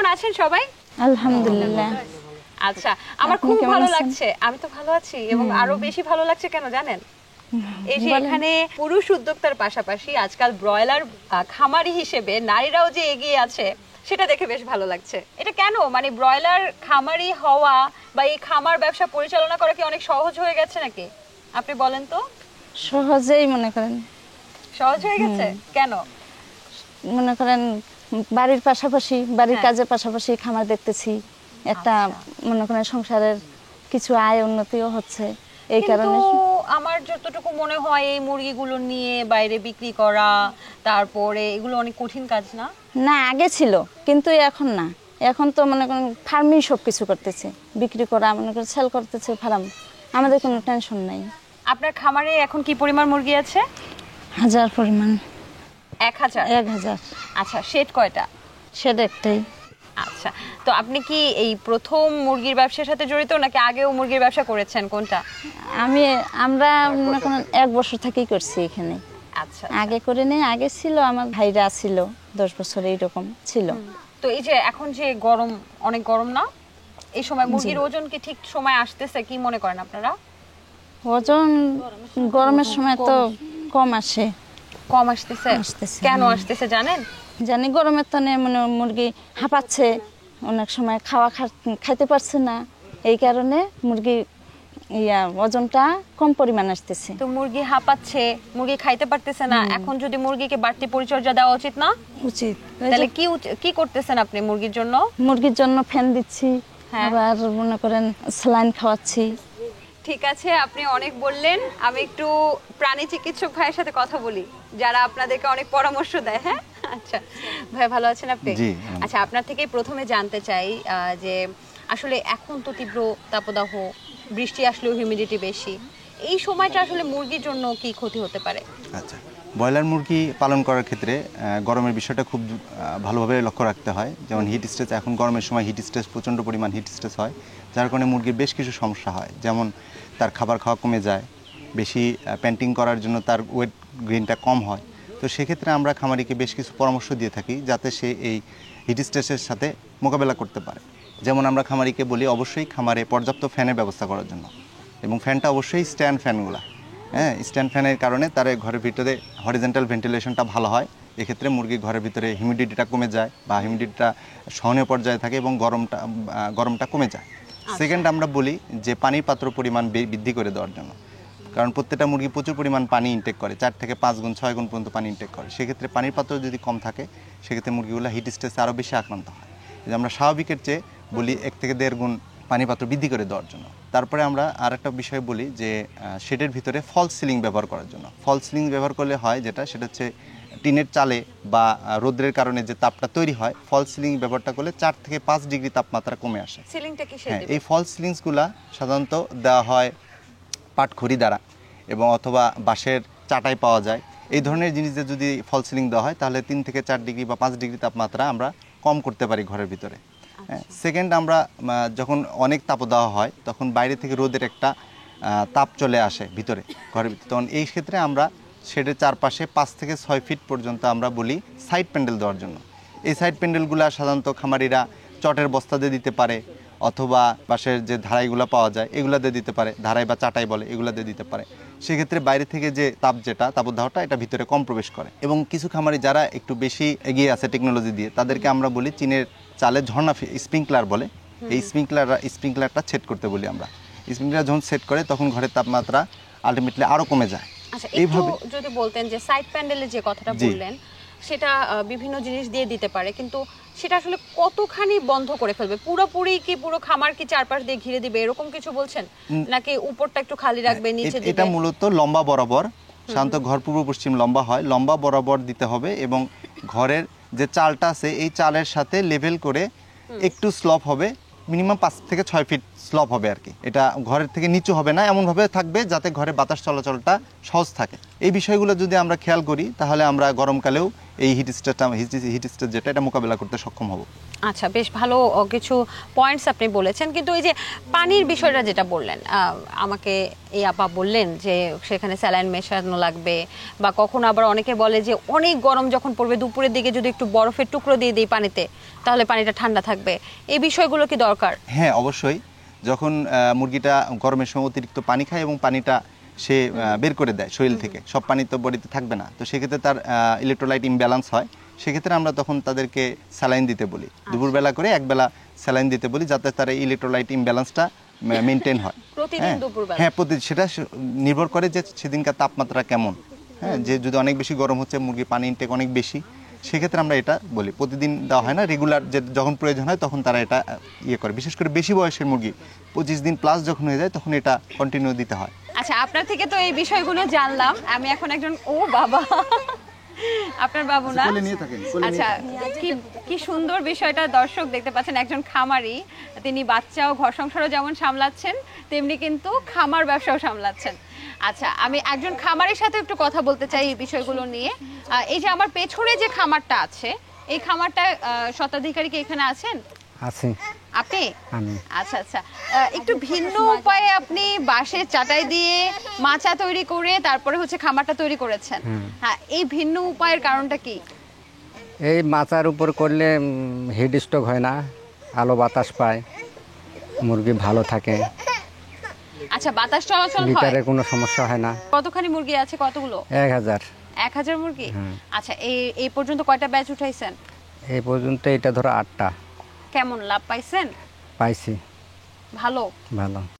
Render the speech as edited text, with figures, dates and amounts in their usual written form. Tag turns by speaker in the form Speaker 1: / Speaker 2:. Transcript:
Speaker 1: কেমন আছেন সবাই?
Speaker 2: আলহামদুলিল্লাহ।
Speaker 1: আচ্ছা, আমার খুব ভালো লাগছে। আমি তো ভালো আছি এবং আরো বেশি ভালো লাগছে কেন জানেন? এই যে এখানে পুরুষ উদ্যোক্তার পাশাপাশি আজকাল ব্রয়লার খামারি হিসেবে নারীরাও যে এগিয়ে আছে সেটা দেখে বেশ ভালো লাগছে। এটা কেন, মানে ব্রয়লার খামারি হওয়া বা এই খামার ব্যবসা পরিচালনা করা কি অনেক সহজ হয়ে গেছে নাকি? আপনি বলেন তো।
Speaker 2: সহজেই মনে করেন
Speaker 1: সহজ হয়ে গেছে কেন?
Speaker 2: মনে করেন বাড়ির পাশাপাশি বাড়ির কাজের পাশাপাশি খামার দেখতেছি, একটা মনে করেন সংসারের কিছু আয় উন্নতিও হচ্ছে এই কারণে।
Speaker 1: আমার যতটুকু মনে হয় এই মুরগিগুলো নিয়ে বাইরে বিক্রি করা, তারপরে এগুলো অনেক কঠিন কাজ না?
Speaker 2: না, আগে ছিল কিন্তু এখন না। এখন তো মনে করেন ফার্মিং সব কিছু করতেছে, বিক্রি করা মনে করেন সেল করতেছে ফার্ম, আমাদের কোনো টেনশন নাই।
Speaker 1: আপনার খামারে এখন কি পরিমাণ মুরগি আছে?
Speaker 2: 1000 পরিমাণ।
Speaker 1: 1000? আচ্ছা, শেড কয়টা?
Speaker 2: শেড একটাই।
Speaker 1: আচ্ছা, তো আপনি কি এই প্রথম মুরগির ব্যবসার সাথে জড়িত নাকি আগেও মুরগির ব্যবসা করেছেন, কোনটা?
Speaker 2: আমরা মনে করেন 1 বছর থেকেই করছি এখানে।
Speaker 1: আচ্ছা,
Speaker 2: আগে করে নেই, আগে ছিল আমার ভাইরা ছিল 10 বছর এইরকম ছিল।
Speaker 1: তো এই যে এখন যে গরম, অনেক গরম না, এই সময় মুরগির ওজন কি ঠিক সময় আসতেছে কি মনে করেন আপনারা?
Speaker 2: ওজন গরমের সময় তো কম আসে।
Speaker 1: কম আসতেছে? কেন আসতেছে জানেন?
Speaker 2: জানি, গরমের তো মানে মুরগি হাঁপাচ্ছে, অনেক সময় খাইতে পারছে না, এই কারণে মুরগি ওজনটা কম পরিমাণ আসতেছে।
Speaker 1: তো মুরগি হাঁপাচ্ছে, মুরগি খাইতে পারতেছে না, এখন যদি মুরগিকে বাড়তি পরিচর্যা দেওয়া উচিত না?
Speaker 2: উচিত।
Speaker 1: তাহলে কি করতেছেন আপনি মুরগির জন্য?
Speaker 2: মুরগির জন্য ফ্যান দিচ্ছি, আবার মনে করেন স্যালাইন খাওয়াচ্ছি।
Speaker 1: ঠিক আছে, আপনি অনেক বললেন, আমি একটু প্রাণী চিকিৎসক ভাইয়ের সাথে কথা বলি যারা আপনাদেরকে অনেক পরামর্শ দেয়। হ্যাঁ, আচ্ছা ভাই, ভালো আছেন আপনি? আচ্ছা, আপনার থেকে প্রথমে জানতে চাই যে আসলে এখন তো তীব্র তাপদাহ, বৃষ্টি আসলেও হিউমিডিটি বেশি, এই সময়টা আসলে মুরগির জন্য কি ক্ষতি হতে পারে?
Speaker 3: আচ্ছা, ব্রয়লার মুরগি পালন করার ক্ষেত্রে গরমের বিষয়টা খুব ভালোভাবে লক্ষ্য রাখতে হয়। যেমন হিট স্ট্রেস, এখন গরমের সময় হিট স্ট্রেস, প্রচণ্ড পরিমাণ হিট স্ট্রেস হয়, যার কারণে মুরগির বেশ কিছু সমস্যা হয়। যেমন তার খাবার খাওয়া কমে যায়, বেশি প্যান্টিং করার জন্য তার ওয়েট গ্রেইনটা কম হয়। তো সেক্ষেত্রে আমরা খামারিকে বেশ কিছু পরামর্শ দিয়ে থাকি যাতে সে এই হিট স্ট্রেসের সাথে মোকাবেলা করতে পারে। যেমন আমরা খামারিকে বলি অবশ্যই খামারে পর্যাপ্ত ফ্যানের ব্যবস্থা করার জন্য, এবং ফ্যানটা অবশ্যই স্ট্যান্ড ফ্যানগুলো, হ্যাঁ, স্ট্যান্ড ফ্যানের কারণে তার ঘরের ভিতরে হরিজন্টাল ভেন্টিলেশনটা ভালো হয়। এক্ষেত্রে মুরগির ঘরের ভিতরে হিউমিডিটিটা কমে যায় বা হিউমিডিটিটা সহনীয় পর্যায়ে থাকে এবং গরমটা কমে যায়। সেকেন্ড, আমরা বলি যে পানির পাত্র পরিমাণ বৃদ্ধি করে দেওয়ার জন্য, কারণ প্রত্যেকটা মুরগি প্রচুর পরিমাণ পানি ইনটেক করে, 4 থেকে 5 গুণ 6 গুণ পর্যন্ত পানি ইনটেক করে। সেক্ষেত্রে পানির পাত্র যদি কম থাকে সেক্ষেত্রে মুরগিগুলো হিট স্ট্রেসে আরও বেশি আক্রান্ত হয়। যে আমরা স্বাভাবিকের চেয়ে বলি 1 থেকে 1.5 গুণ পানি পাত্র বৃদ্ধি করে দেওয়ার জন্য। তারপরে আমরা আরেকটা বিষয় বলি যে শেডের ভিতরে ফলস সিলিং ব্যবহার করার জন্য। ফলস সিলিং ব্যবহার করলে হয় সেটা হচ্ছে টিনের চালে বা রোদ্রের কারণে যে তাপটা তৈরি হয়, ফলস সিলিং ব্যবহারটা করলে 4 থেকে 5 ডিগ্রি তাপমাত্রা কমে আসে। হ্যাঁ, এই ফলস সিলিংসগুলা সাধারণত দেওয়া হয় পাটখড়ি দ্বারা এবং অথবা বাঁশের চাটাই পাওয়া যায়। এই ধরনের জিনিসদের যদি ফলস সিলিং দেওয়া হয় তাহলে 3 থেকে 4 ডিগ্রি বা 5 ডিগ্রি তাপমাত্রা আমরা কম করতে পারি ঘরের ভিতরে। সেকেন্ড, আমরা যখন অনেক তাপদাহ হয় তখন বাইরে থেকে রোদের একটা তাপ চলে আসে ভিতরে ঘরের ভিতরে, তখন এই ক্ষেত্রে আমরা শেডের চারপাশে 5 থেকে 6 ফিট পর্যন্ত আমরা বলি সাইড প্যান্ডেল দেওয়ার জন্য। এই সাইড প্যান্ডেলগুলো সাধারণত খামারিরা চটের বস্তা দিয়ে দিতে পারে অথবা বাঁশের যে ধারাইগুলো পাওয়া যায় এগুলো দিয়ে দিতে পারে, ধারাই বা চাটাই বলে, এগুলো দিয়ে দিতে পারে। সেক্ষেত্রে বাইরে থেকে যে তাপদাহটা এটা ভিতরে কম প্রবেশ করে। এবং কিছু খামারি যারা একটু বেশি এগিয়ে আছে টেকনোলজি দিয়ে, তাদেরকে আমরা বলি চীনের চালে ঝর্ণা স্প্রিংকলার বলে, এই স্প্রিংকলারটা সেট করতে বলি আমরা। স্প্রিংকলার যখন সেট করে তখন ঘরের তাপমাত্রা আলটিমেটলি আরও কমে যায়।
Speaker 1: আচ্ছা, এইভাবে যদি বলতেন যে সাইড প্যান্ডেলের যে কথাটা বললেন সেটা বিভিন্ন জিনিস দিয়ে দিতে পারে, কিন্তু সেটা আসলে কতখানি বন্ধ করে ফেলবে? পুরোপুরি কি পুরো খামার কি চারপাশ দিয়ে ঘিরে দিবে এরকম কিছু বলছেন, নাকি উপরটা একটু খালি রাখবে নিচে দিবে?
Speaker 3: এটা মূলত লম্বা বরাবর, সাধারণত ঘর পূর্ব পশ্চিম লম্বা হয়, লম্বা বরাবর দিতে হবে এবং ঘরের যে চালটা আছে এই চালের সাথে লেভেল করে একটু স্লপ হবে, মিনিমাম 5 থেকে 6 ফিট স্লপ হবে আর কি। এটা ঘরের থেকে নিচু হবে না, এমনভাবে থাকবে যাতে ঘরে বাতাস চলাচলটা সহজ থাকে। এই বিষয়গুলো যদি আমরা খেয়াল করি তাহলে আমরা গরমকালেও এই হিট স্ট্রেস যেটা এটা মোকাবেলা করতে সক্ষম হব।
Speaker 1: আচ্ছা, বেশ ভালো কিছু পয়েন্টস আপনি বলেছেন, কিন্তু এই যে পানির বিষয়টা যেটা বললেন, আমাকে এই আপা বললেন যে সেখানে স্যালাইন মেশানো লাগবে, বা কখনো আবার অনেকে বলে যে অনেক গরম যখন পড়বে দুপুরের দিকে যদি একটু বরফের টুকরো দিয়ে দিই পানিতে তাহলে পানিটা ঠান্ডা থাকবে, এই বিষয়গুলো কি দরকার?
Speaker 3: হ্যাঁ, অবশ্যই। যখন মুরগিটা গরমের সময় অতিরিক্ত পানি খায় এবং পানিটা সে বের করে দেয় শরীর থেকে, সব পানি তো বডিতে থাকবে না, তো সেক্ষেত্রে তার ইলেকট্রোলাইট ইমব্যালেন্স হয়, সেক্ষেত্রে আমরা তখন তাদেরকে স্যালাইন দিতে বলি, দুপুরবেলা করে একবেলা স্যালাইন দিতে বলি, যাতে তার ইলেকট্রোলাইট ইমব্যালেন্সটা মেনটেন হয়।
Speaker 1: প্রতিদিন দুপুরবেলা?
Speaker 3: হ্যাঁ, সেটা নির্ভর করে যে সেদিনকার তাপমাত্রা কেমন। হ্যাঁ, যে যদি অনেক বেশি গরম হচ্ছে, মুরগির পানি ইনটেক অনেক বেশি, সেক্ষেত্রে আমরা এটা বলি। প্রতিদিন দেওয়া হয় না, রেগুলার যে যখন প্রয়োজন হয় তখন তারা এটা করে। বিশেষ করে বেশি বয়সের মুরগি 25 দিন প্লাস যখন হয়ে যায় তখন এটা কন্টিনিউ দিতে হয়।
Speaker 1: আচ্ছা, আপনার থেকে তো এই বিষয়গুলো জানলাম, আমি এখন একজন ও বাবা আপনার বাবু না? আচ্ছা, কি সুন্দর বিষয়টা দর্শক দেখতে পাচ্ছেন, একজন খামারি, তিনি বাচ্চা ও ঘর সংসারও যেমন সামলাচ্ছেন তেমনি কিন্তু খামার ব্যবসাও সামলাচ্ছেন। আচ্ছা, আমি একজন খামারের সাথে একটু কথা বলতে চাই এই বিষয়গুলো নিয়ে। এই যে আমার পেছনে যে খামারটা আছে, এই খামারটা স্বত্বাধিকারী কি এখানে আছেন?
Speaker 4: আছে।
Speaker 1: আপনি?
Speaker 4: আমি।
Speaker 1: আচ্ছা আচ্ছা, একটু ভিন্ন উপায়ে আপনি বাঁশের চাটাই দিয়ে মাচা তৈরি করে তারপরে হচ্ছে খামারটা তৈরি করেছেন। হ্যাঁ, এই ভিন্ন উপায়ের কারণটা কি?
Speaker 4: এই মাচার উপর করলে হিট স্ট্রোক হয় না, আলো বাতাস পায়, মুরগি ভালো থাকে।
Speaker 1: আচ্ছা, বাতাস চলাচল হয়,
Speaker 4: লিটারে কোনো সমস্যা হয় না।
Speaker 1: কতখানি মুরগি আছে? কতগুলো?
Speaker 4: 1000।
Speaker 1: 1000 মুরগি? আচ্ছা, এই পর্যন্ত কয়টা ব্যাচ উঠাইছেন?
Speaker 4: এই পর্যন্ত এটা ধরো 8টা।
Speaker 1: কেমন লাভ পাইছেন?
Speaker 4: পাইছি।
Speaker 1: ভালো?
Speaker 4: ভালো।